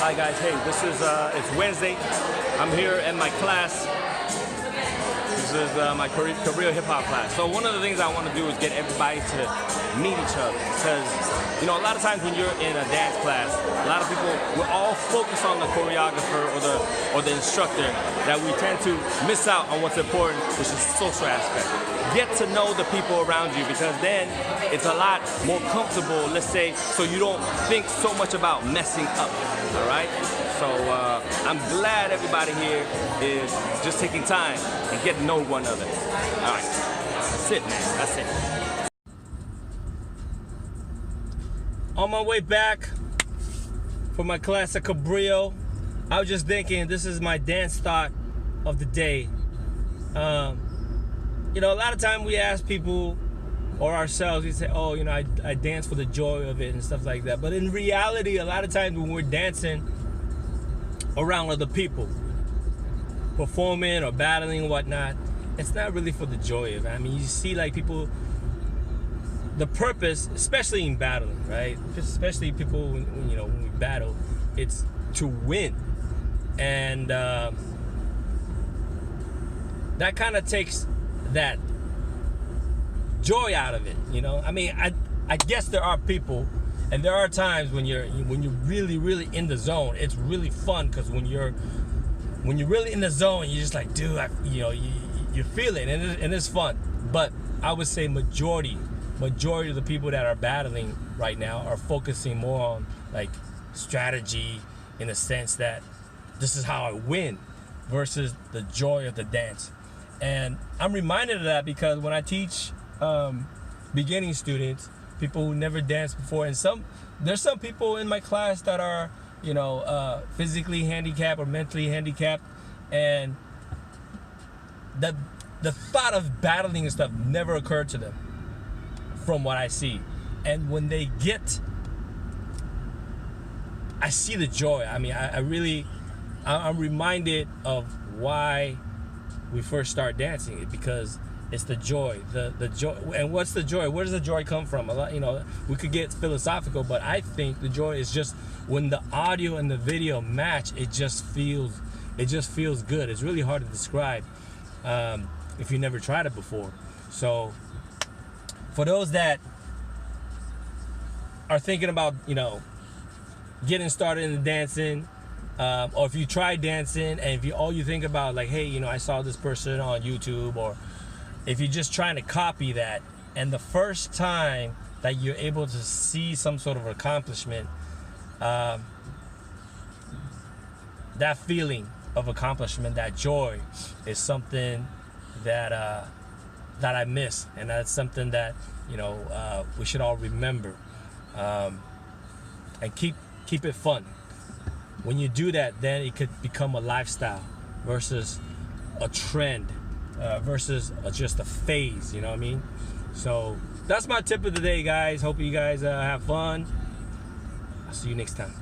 Hi guys, hey, this is it's Wednesday. I'm here in my class. This is my Cabrillo hip hop class. So one of the things I want to do is get everybody to meet each other, because you know, a lot of times when you're in a dance class, a lot of people, we're all focused on the choreographer or the instructor, that we tend to miss out on what's important, which is the social aspect. Get to know the people around you, because then it's a lot more comfortable, let's say, so you don't think so much about messing up, all right? So I'm glad everybody here is just taking time and getting to know one another. All right, that's it, man, that's it. On my way back from my class at Cabrillo, I was just thinking, this is my dance thought of the day. You know, a lot of time we ask people or ourselves, we say, oh, you know, I dance for the joy of it and stuff like that. But in reality, a lot of times when we're dancing around other people, performing or battling and whatnot, it's not really for the joy of it. I mean, you see like people, the purpose, especially in battling, right? Especially people, when you know, when we battle, it's to win. And that kind of takes that joy out of it, you know? I mean, I guess there are people, and there are times when you're really in the zone, it's really fun, because when you're really in the zone, you're just like, dude, you know, you feel it, and it's fun. But I would say majority of the people that are battling right now are focusing more on like strategy, in the sense that this is how I win, versus the joy of the dance. And I'm reminded of that because when I teach beginning students, people who never danced before, and there's some people in my class that are, you know, physically handicapped or mentally handicapped, and the thought of battling and stuff never occurred to them, from what I see. And when they get, I see the joy. I mean, I'm reminded of why we first start dancing, because it's the joy, the joy. And what's the joy? Where does the joy come from? A lot, you know, we could get philosophical, but I think the joy is just when the audio and the video match. It just feels good. It's really hard to describe if you never tried it before. So for those that are thinking about, you know, getting started in the dancing, or if you try dancing and if all you think about, like, hey, you know, I saw this person on YouTube, or if you're just trying to copy that, and the first time that you're able to see some sort of accomplishment, that feeling of accomplishment, that joy, is something that I miss, and that's something that, you know, we should all remember, and keep it fun. When you do that, then it could become a lifestyle versus a trend, versus just a phase, you know what I mean? So that's my tip of the day, guys. Hope you guys have fun. I'll see you next time.